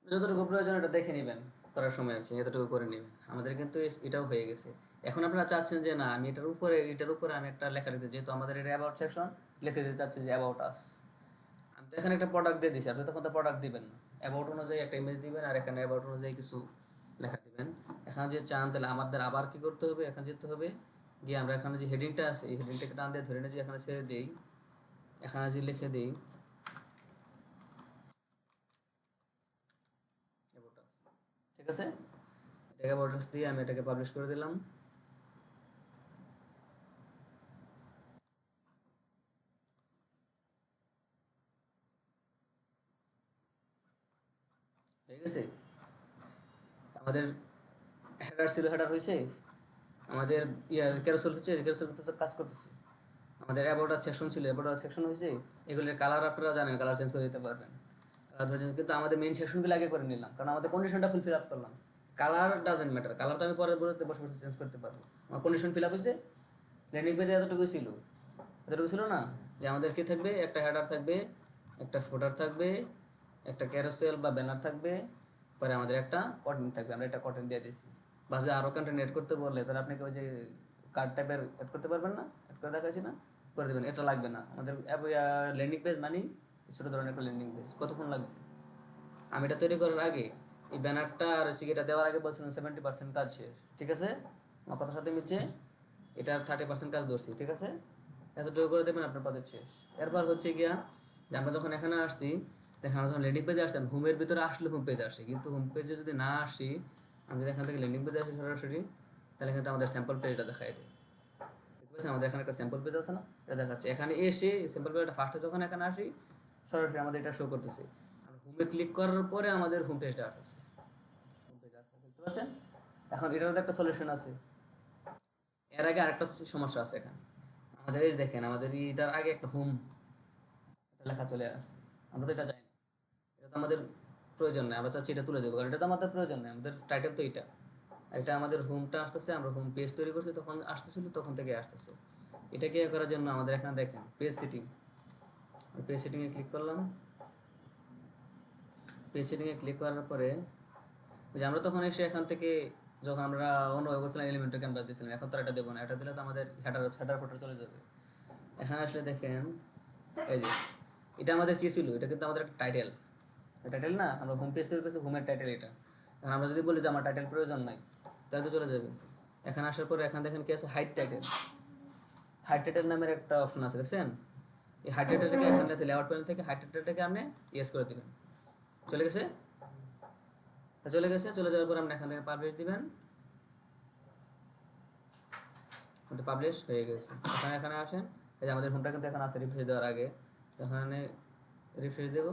[SPEAKER 1] যতটুকু প্রয়োজন এটা দেখে নেবেন করার সময় আর কি, এতটুকু করে নেবেন। আমাদের কিন্তু এটাও হয়ে গেছে। এখন আপনারা চাচ্ছেন যে না আমি এটার উপরে আমি একটা লেখা দিতে, যেহেতু আমাদের এটা অ্যাবাউট সেকশন, লিখে দিতে চাচ্ছি যে অ্যাবাউট আস। আমি তো এখানে একটা প্রোডাক্ট দিয়ে দিচ্ছি, আপনি তখন তো প্রোডাক্ট দিবেন না, অ্যাবাউট অনুযায়ী একটা ইমেজ দিবেন আর এখানে অ্যাবাউট অনুযায়ী কিছু লেখা দিবেন। এখানে যদি চান তাহলে আমাদের আবার কি করতে হবে, এখানে যেতে হবে গিয়ে আমরা এখানে যে হেডিংটা আছে এই হেডিংটাকে টান দিয়ে ধরে নিয়ে যে এখানে ছেড়ে দিই, এখানে যদি লিখে দিই অ্যাবাউট আস, ঠিক আছে? এটাকে অ্যাবাউট আস দিয়ে আমি এটাকে পাবলিশ করে দিলাম। হয়ে গেছে। আমাদের হেডার ছিল, হেডার হয়েছে। আমাদের ক্যারোসেল হচ্ছে, ক্যারোসেল তো কাজ করতেছে। আমাদের অ্যাবাউট সেকশন ছিল, অ্যাবাউট সেকশন হয়েছে। এগুলোর কালার আপনারা জানেন, কালার চেঞ্জ করে দিতে পারবেন। কালার ধরে কিন্তু আমাদের মেইন সেকশনগুলো আগে করে নিলাম, কারণ আমাদের কন্ডিশনটা ফুলফিল আপ করলাম। কালার ডাজেন্ট ম্যাটার, কালার তো আমি পরে বলতে বসে বসে চেঞ্জ করতে পারবো। আমার কন্ডিশন ফিল আপ হয়েছে, ল্যান্ডিং পেজে এতটুকু ছিল, এতটুকু ছিল না যে আমাদের কি থাকবে, একটা হেডার থাকবে, একটা ফুটার থাকবে, একটা ক্যারোসেল বা ব্যানার থাকবে, পরে আমাদের একটা কন্টেন্ট থাকবে। আমরা একটা কন্টেন্ট দিয়ে দিচ্ছি। বা যে আরও কন্টেন্ট এড করতে বললে তাহলে আপনি ওই যে কার্ড টাইপের এড করতে পারবেন না, এড করে দেখাচ্ছি না, করে দেবেন। এটা লাগবে না আমাদের ল্যান্ডিং পেজ মানে ছোটো ধরনের একটা ল্যান্ডিং পেজ। কতক্ষণ লাগছে, আমি এটা তৈরি করার আগে এই ব্যানারটা আর এটা দেওয়ার আগে বলছিলাম 70% কাজ শেষ, ঠিক আছে? আমার কথার সাথে মিলছে, এটার 30% কাজ ধরছি, ঠিক আছে? এতটুকু করে দেবেন, আপনার প্রজেক্ট শেষ। এরপর হচ্ছে গিয়া যে আমরা যখন এখানে আসছি, দেখেন আমরা যখন ল্যান্ডিং পেজে আসছেন, হোমের ভিতরে আসলে হোম পেজ আসে, কিন্তু হোম পেজে যদি না আসি, আমি যদি এখান থেকে ল্যান্ডিং পেজে আসি সরাসরি, তাহলে কিন্তু আমাদের স্যাম্পল পেজটা দেখাই দেয়। দেখতে পাচ্ছেন আমাদের এখানে একটা স্যাম্পল পেজ আছে না, এটা দেখাচ্ছে। এখানে এসে স্যাম্পল পেজটা ফার্স্টে যখন এখানে আসি সরাসরি আমাদের এটা শো করতেছে। আর হোমে ক্লিক করার পরে আমাদের হোম পেজটা আসতেছে, হোম পেজ আসছে, দেখতে পাচ্ছেন? এখন এটার একটা সলিউশন আছে। এর আগে আরেকটা সমস্যা আছে এখানে। আমাদের এই দেখেন, আমাদের এটার আগে একটা হোম লেখা চলে আসছে, আমরা তো এটা চাই না, এটা তো আমাদের প্রয়োজন নেই। আমরা চাচ্ছি এটা তুলে দেবো, কারণ এটা তো আমাদের প্রয়োজন নেই, আমাদের টাইটেল তো এটা। আর এটা আমাদের হোমটা আসতেছে, আমরা হোম পেজ তৈরি করছি তখন আসতেছিল, তখন থেকে আসতেছে। এটাকে করার জন্য আমাদের এখানে দেখেন পেজ সেটিং, পেজ সেটিংয়ে ক্লিক করলাম। পেজ সেটিংয়ে ক্লিক করার পরে যে আমরা তখন এসে এখান থেকে যখন আমরা অন্য করছিলাম এলিমেন্টে ক্যানভাস দিয়েছিলাম, এখন তো এটা দেবো না, এটা দিলে তো আমাদের হেডার ফটো চলে যাবে। এখানে আসলে দেখেন এই যে এটা আমাদের কি ছিল, এটা কিন্তু আমাদের একটা টাইটেল, টাইটেল না, আমরা হোম পেজ তৈরি করছি, হোমের টাইটেল এটা। এখন আমরা যদি বলি যে আমার টাইটেল প্রয়োজন নাই, তাহলে তো চলে যাবে। এখানে আসার পরে এখানে দেখেন কি আছে, হাইড টাইটেল। হাইড টাইটেল নামের একটা অপশন আছে, দেখছেন? এই হাইড টাইটেলটাকে এখানে আছে লেআউট প্যানেল থেকে হাইড টাইটেলটাকে আপনি ইয়েস করে দিবেন, চলে গেছে। চলে গেছে, চলে যাওয়ার পর আপনি এখান থেকে পাবলিশ দিবেন, কিন্তু পাবলিশ হয়ে গেছে। এখানে এখানে আসেন, এই যে আমাদের হোমটা কিন্তু এখানে আছে রিফ্রেশ দেওয়ার আগে, এখানে রিফ্রেশ দেব,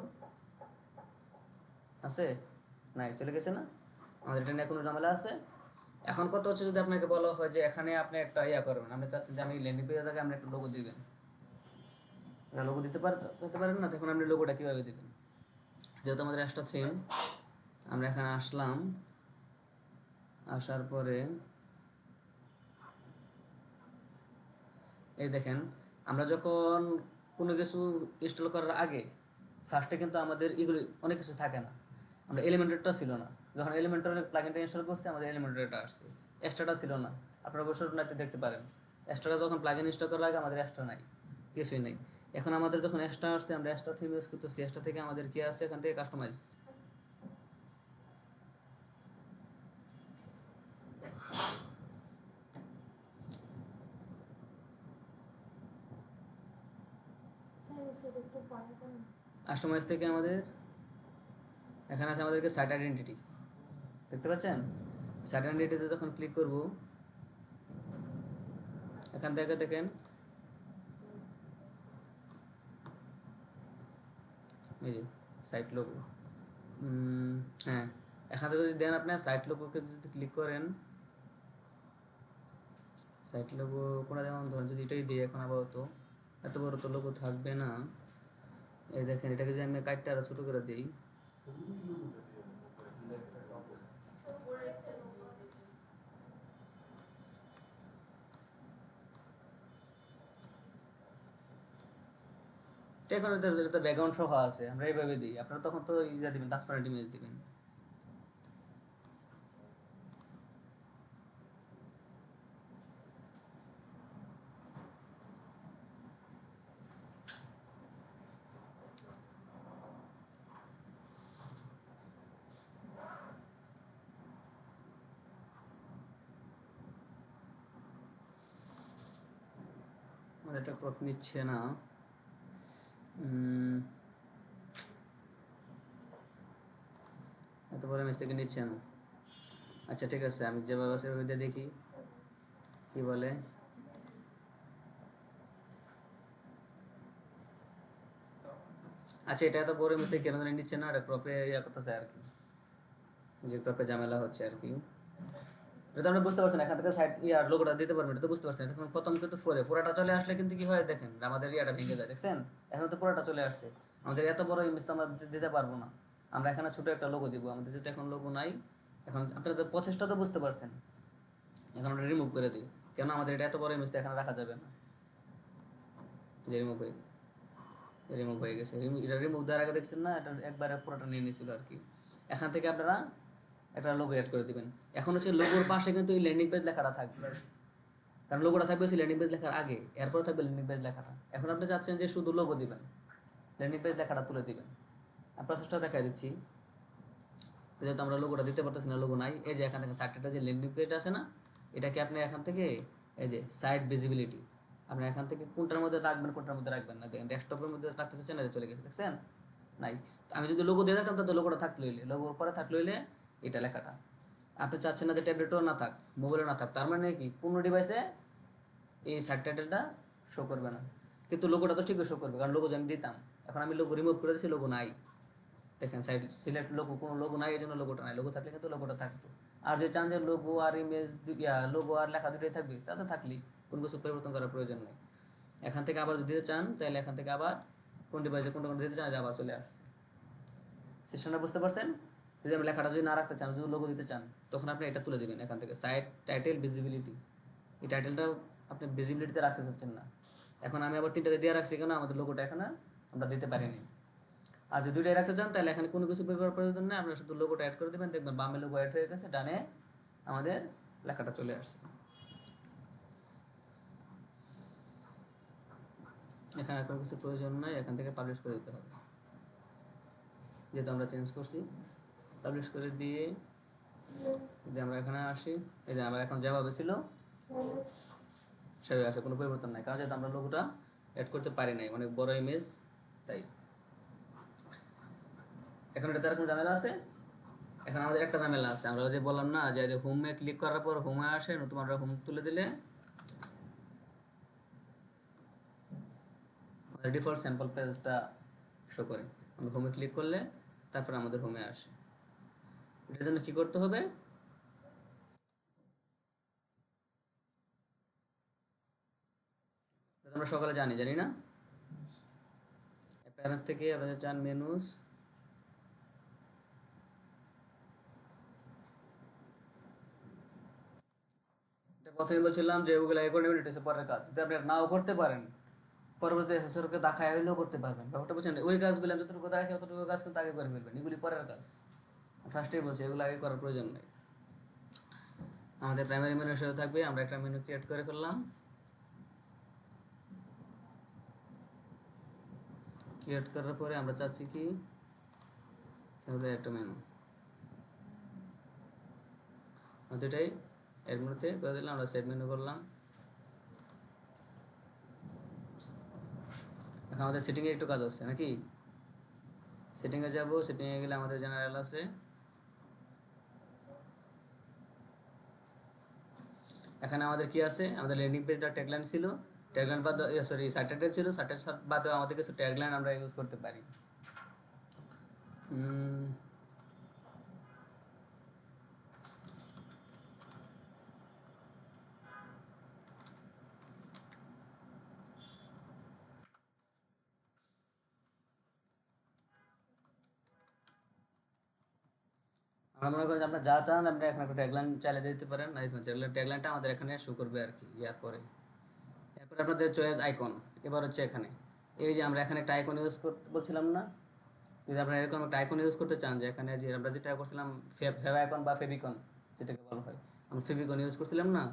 [SPEAKER 1] আছে নাই, চলে গেছে না? আমাদের এটা নিয়ে কোনো ঝামেলা আছে? এখন কত হচ্ছে, যদি আপনাকে বলা হয় যে এখানে আপনি একটা ইয়া করবেন, আপনি চাচ্ছেন যে আমি ল্যান্ডিং পেজের জায়গায় আপনি একটা লোগো দিবেন, লোগো দিতে পারেন না, তখন আপনি লোগোটা কীভাবে দিবেন? যেহেতু আমাদের এক্সট্রা থিম, আমরা এখানে আসলাম, আসার পরে এই দেখেন, আমরা যখন কোনো কিছু ইনস্টল করার আগে ফার্স্টে কিন্তু আমাদের এগুলি অনেক কিছু থাকে না, আমরা এলিমেন্টরটা ছিল না, যখন এলিমেন্টরের প্লাগইনটা ইনস্টল করছি আমাদের এলিমেন্টরটা আসছে, এক্সট্রাটা ছিল না। আপনারা অবশ্যই নাইতে দেখতে পারেন, এক্সট্রাটা যখন প্লাগইন ইনস্টল করার আগে আমাদের এক্সট্রা নাই, কিছুই নেই। এখন আমাদের যখন এক্সট্রা আসছে, আমরা এক্সট্রা থিম ইউজ করতেছি, এক্সট্রা থেকে আমাদের কি আসছে, এখান থেকে কাস্টমাইজ। কাস্টমাইজ থেকে আমাদের এখানে আছে আমাদেরকে সাইট আইডেন্টিটি, দেখতে পাচ্ছেন? সাইট আইডেন্টিটিতে যখন ক্লিক করব, এখান থেকে দেখেন এই যে সাইট লোগো, হ্যাঁ, এখান থেকে যদি দেন আপনার সাইট লোগোকে যদি ক্লিক করেন, সাইট লোগো কোনটা যেমন ধরেন যদি এটাই দিই, এখন আপাতত এত বড় তো লোগো থাকবে না। এই দেখেন, এটাকে যদি আমি কাটটা আরো ছোটো করে দিই, এখন এটা ব্যাকগ্রাউন্ড সহ আছে, আমরা এইভাবে দিই, আপনারা তখন তো ইয়া দিবেন, ট্রান্সপারেন্ট ইমেজ দিবেন। আমাদের এটা ক্রপ নিচ্ছে না, এত বড় ইমেজ থেকে নিচ্ছে না। আচ্ছা ঠিক আছে, আমি যেভাবে আছে ওইভাবে দিয়ে দেখি কি বলে। আচ্ছা, এটা এত বড় ইমেজ থেকে কেন জানি নিচ্ছে না, এটা ক্রপে ইয়া করতেছে আর কি, যে ক্রপে ঝামেলা হচ্ছে আর কি। এটা আমরা বুঝতে পারছেন, এখান থেকে সাইড ইয়ার লোগোটা দিতে পারবেন, এটা তো বুঝতে পারছেন। এখন প্রথম কিন্তু পুরোটা চলে আসলে কিন্তু কি হয় দেখেন, আমাদের ইয়াটা ভেঙে যায়, দেখছেন? এখন তো পুরোটা চলে আসছে, আমাদের এত বড় ইমেজ তো আমরা দিতে পারবো না, আমরা এখানে ছোট একটা লোগো দিব, আমাদের যেটা এখন লোগো নাই। এখন আপনারা তো প্রসেসটা তো বুঝতে পারছেন, এখন আমরা রিমুভ করে দিই, কেন আমাদের এটা এত বড় ইমেজটা এখানে রাখা যাবে না, যে রিমুভ হয়ে গেছে। এটা রিমুভ দেওয়ার আগে দেখছেন না, এটা একবারে পুরোটা নিয়ে নিয়েছিল আর কি। এখান থেকে আপনারা একটা লোগো অ্যাড করে দিবেন। এখন হচ্ছে লোগোর পাশে কিন্তু এই ল্যান্ডিং পেজ লেখাটা থাকবে, কারণ লোগোটা থাকবে সেই ল্যান্ডিং পেজ লেখার আগে, এরপর থাকবে ল্যান্ডিং পেজ লেখাটা। এখন আপনি চাচ্ছেন যে শুধু লোগো দিবেন, ল্যান্ডিং পেজ লেখাটা তুলে দিবেন। আমি প্রসেসটা দেখাই দিচ্ছি, যেহেতু আমরা লোগোটা দিতে পারতেছি না, লোগো নাই। এই যে এখান থেকে সাইটটা যে ল্যান্ডিং পেজ আছে না, এটাকে আপনি এখান থেকে এই যে সাইট ভিজিবিলিটি, আপনি এখান থেকে কোনটার মধ্যে রাখবেন কোনটার মধ্যে রাখবেন না, দেখেন ডেস্কটপের মধ্যে রাখতে চাচ্ছেন, এটা চলে গেছে, দেখছেন? নাই। আমি যদি লোগো দিয়ে রাখতাম তাহলে লোগোটা থাকতে হইলে, লোগোর পরে থাকলে হইলে এটা লেখাটা। আপনি চাচ্ছেন না যে ট্যাবলেটও না থাক, মোবাইলও না থাক, তার মানে কি কোনো ডিভাইসে এই সাবটাইটেলটা শো করবে না, কিন্তু লোগোটা তো ঠিকই শো করবে, কারণ লোগো আমি দিতাম। এখন আমি লোগো রিমুভ করে দিচ্ছি, লোগো নাই, দেখেন সাইড সিলেক্ট লোগো, কোনো লোগো নাই, এই জন্য লোগোটা নাই। লোগো থাকলে কিন্তু লোগোটা থাকতো। আর যদি চান যে লোগো আর ইমেজ, লোগো আর লেখা দুটোই থাকবে, তা তো থাকলেই, কোনো কিছু পরিবর্তন করার প্রয়োজন নেই। এখান থেকে আবার যদি দিতে চান, তাহলে এখান থেকে আবার কোন ডিভাইসে কোনটা কোনটা দিতে চান, আবার চলে আসছে। সিস্টেমটা বুঝতে পারছেন? যদি আমি লেখাটা যদি না রাখতে চান, যদি লোগো দিতে চান, তখন আপনি এটা তুলে দিবেন এখান থেকে, সাইট টাইটেল ভিজিবিলিটি। এই টাইটেলটা আপনি ভিজিবিলিটিতে রাখতে চাচ্ছেন না। এখন আমি আবার তিনটাতে দিয়ে রাখছি, কেন আমাদের লোগোটা এখানে আমরা দিতে পারিনি। আর যদি দুইটাই রাখতে চান, তাহলে এখানে কোনো কিছু বের করার প্রয়োজন নেই, আপনারা শুধু লোগোটা অ্যাড করে দেবেন, দেখবেন বামে লোগো অ্যাড হয়ে গেছে, ডানে আমাদের লেখাটা চলে আসছে। এখানে কোনো কিছু প্রয়োজন নাই, এখান থেকে পাবলিশ করে দিতে হবে, যেহেতু আমরা চেঞ্জ করছি। পাবলিশ করে দিয়ে যদি আমরা এখানে আসি, এই যে আমরা এখন যেভাবে ছিল সেভাবে আসে, কোনো পরিবর্তন নাই, কারণ যেহেতু আমরা লোগোটা অ্যাড করতে পারি নাই, অনেক বড় ইমেজ তাই। এখন এটা তার কোনো ঝামেলা আছে? এখন আমাদের একটা ঝামেলা আছে, আমরা যে বললাম না যে হোমে ক্লিক করার পর হোমে আসে, নতুন আমরা হোম তুলে দিলে আমাদের ডিফল্ট স্যাম্পল পেজটা শো করে। আমরা হোমে ক্লিক করলে তারপর আমাদের হোমে আসে। এটার জন্য কী করতে হবে? আমরা সকালে জানি না, অ্যাপিয়ারেন্স থেকে আপনাদের চান মেনুস, প্রথমে বলছিলাম যে ওগুলো আগে করে নেবেন, এটা হচ্ছে পরের কাজ। যদি আপনি নাও করতে পারেন, পরবর্তী হেসরকে দেখায় হইলেও করতে পারবেন, ব্যাপারটা বুঝছেন? ওই কাজগুলো যতটুকু দেখাচ্ছে অতটুকু কাজ কিন্তু আগে করে ফেলবেন, এগুলি পরের কাজ। ফার্স্টেই বলছি এগুলো আগে করার প্রয়োজন নেই। আমাদের প্রাইমারি মেনু হিসেবে থাকবে, আমরা একটা মেনু ক্রিয়েট করে ফেললাম। ক্রিয়েট করার পরে আমরা চাচ্ছি কি একটা মেনু, দুটাই এর মেনুতে করে দিলাম, আমরা সেট মেনু করলাম। এখন আমাদের সেটিংয়ে একটু কাজ হচ্ছে নাকি? সেটিংয়ে যাব, সেটিংয়ে গেলে আমাদের জেনারেল আছে, এখানে আমাদের কি আছে, আমাদের ল্যান্ডিং পেজটা ট্যাগলাইন ছিল, ট্যাগলাইন বাদ, সরি সাইট টাইটেল ছিল, সাইট টাইটেল বাদেও আমাদের কিছু ট্যাগলাইন আমরা ইউজ করতে পারি। আমরা মনে করি যে আপনার যা চান আপনি এখানে একটা ট্যাগলাইন চালিয়ে দিতে পারেন, এই ট্যাগলাইনটা আমাদের এখানে শো করবে আর কি। ইয়ার পরে এরপরে আপনাদের চয়েস আইকন, এবার হচ্ছে এখানে এই যে আমরা এখানে একটা আইকন ইউজ করতে বলছিলাম না, যদি আপনারা এরকম একটা আইকন ইউজ করতে চান, যে এখানে যে আমরা যেটা করছিলাম ফেভ আইকন বা ফেভিকন যেটাকে বলা হয়, আমরা ফেভিকন ইউজ করছিলাম না,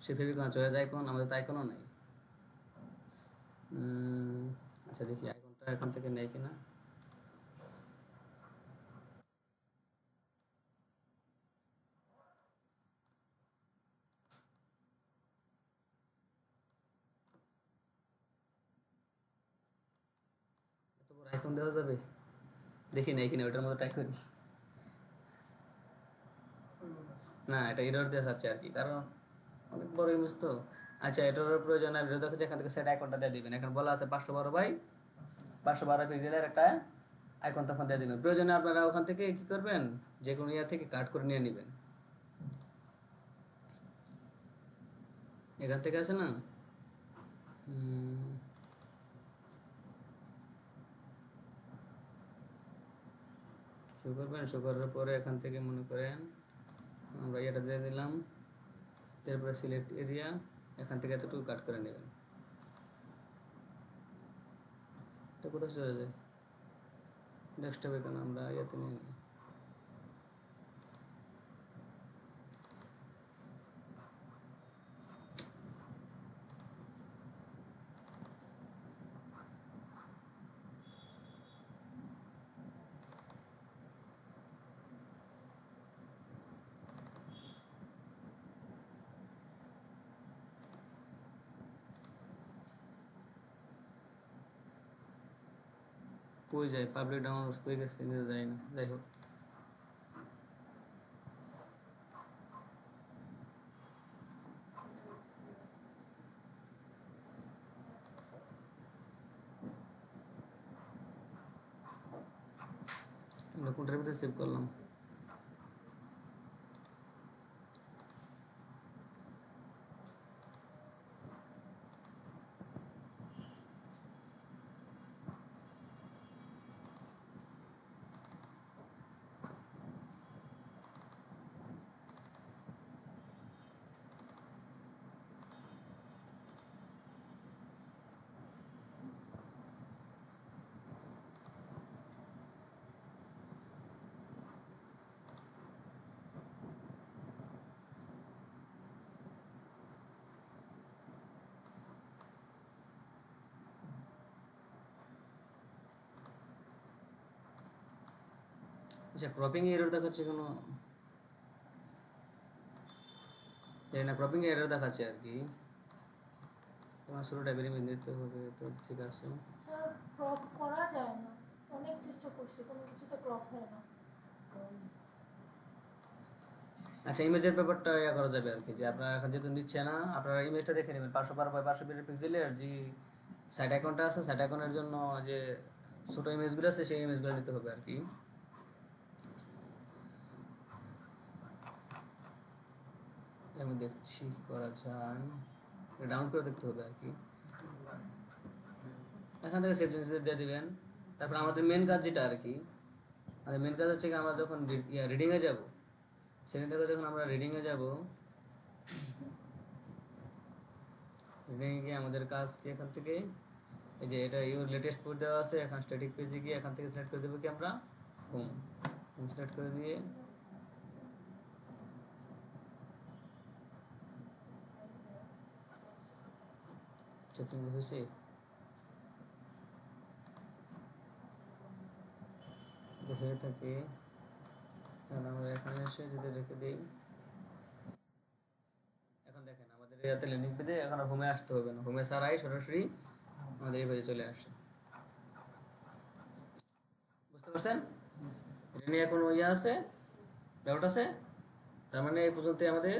[SPEAKER 1] সেই ফেভিকন চয়েস আইকন, আমাদের তো আইকনও নেই। আচ্ছা দেখি আইকনটা এখান থেকে নেই কিনা। এত বড় আইকন দেওয়া যাবে? দেখি নেই কিনা, ওটার মতো ট্রাই করি। না, এটা এরর দেখাচ্ছে আর কি, কারণ অনেক বড় ইমেজ তো। আচ্ছা এটার প্রয়োজন আর ভিডিও দেখাচ্ছে, এখান থেকে সেট আইকনটা দিয়ে দিবেন। এখন বলা আছে 512 পিক্সেলের একটা আইকন তখন দিয়ে দিবেন। প্রয়োজনে আপনারা ওখান থেকে কি করবেন, যে কোনো ইয়া থেকে কাট করে নিয়ে নেবেন। এখান থেকে আছে না, শো করবেন, শো করার পরে এখান থেকে মনে করেন আমরা এটা দিয়ে দিলাম, তারপরে সিলেক্ট এরিয়া, এখান থেকে এতটুকু কাট করে নেবেন। এটা কোথায় চলে যায়, ডেস্কটপে কেন, আমরা ইয়াতে নিয়ে নিই। কই যায়, পাবলিক ডাউনলোড কই গেছে নিজে যায় না, যাই হোক। আমরা কোনটার ভিতরে সেভ করলাম, আচ্ছা ক্রপিং এরর দেখাচ্ছে কোনো, জানি না, ক্রপিং এরর দেখাচ্ছে আর কি। তোমার শুরুটা বেরিয়ে দিতে হবে, তো ঠিক আছে।
[SPEAKER 2] স্যার ক্রপ করা যায় না, অনেক চেষ্টা করছি, কোনো কিছুতে ক্রপ হয় না।
[SPEAKER 1] আচ্ছা ইমেজের ব্যাপারটা ইয়া করা যাবে আর কি, যে আপনারা এখন যেহেতু নিচ্ছে না, আপনারা ইমেজটা দেখে নেবেন 512 বাই 520 পিক্সেলের যে সাইড আইকনটা আছে, সাইড আইকনের জন্য যে ছোট ইমেজগুলো আছে সেই ইমেজগুলো নিতে হবে আর কি। আমি দেখছি কি করা যায়, ডাউনলোড করে দেখতে হবে আর কি। এখান থেকে সেভ চেঞ্জেস দিয়ে দিবেন। তারপর আমাদের মেন কাজ যেটা আর কি, আমাদের মেন কাজ হচ্ছে কি, আমরা যখন রিডিংয়ে যাব, সেখান থেকে যখন আমরা রিডিংয়ে যাব, রিডিংয়ে গিয়ে আমাদের কাজ কি, এখান থেকে এই যে এটা ইউর লেটেস্ট পোস্ট দেওয়া আছে, এখন স্ট্যাটিক পেজে গিয়ে এখান থেকে সিলেক্ট করে দেবো কি আমরা হোম, হোম সিলেক্ট করে দিয়ে চেঞ্জ হয়েছে। হয়ে থাকে তাহলে আমরা এখানে এসে যদি রেখে দিই, এখন দেখেন আমাদের ইয়াতে ল্যান্ডিং পেজে এখন আর হোমে আসতে হবে না, হোমে ছাড়াই সরাসরি আমাদের এই পেজে চলে আসে। বুঝতে পারছেন? এটা নিয়ে কোনো ইয়ে আছে, ডাউট আছে? তার মানে এই পর্যন্তই আমাদের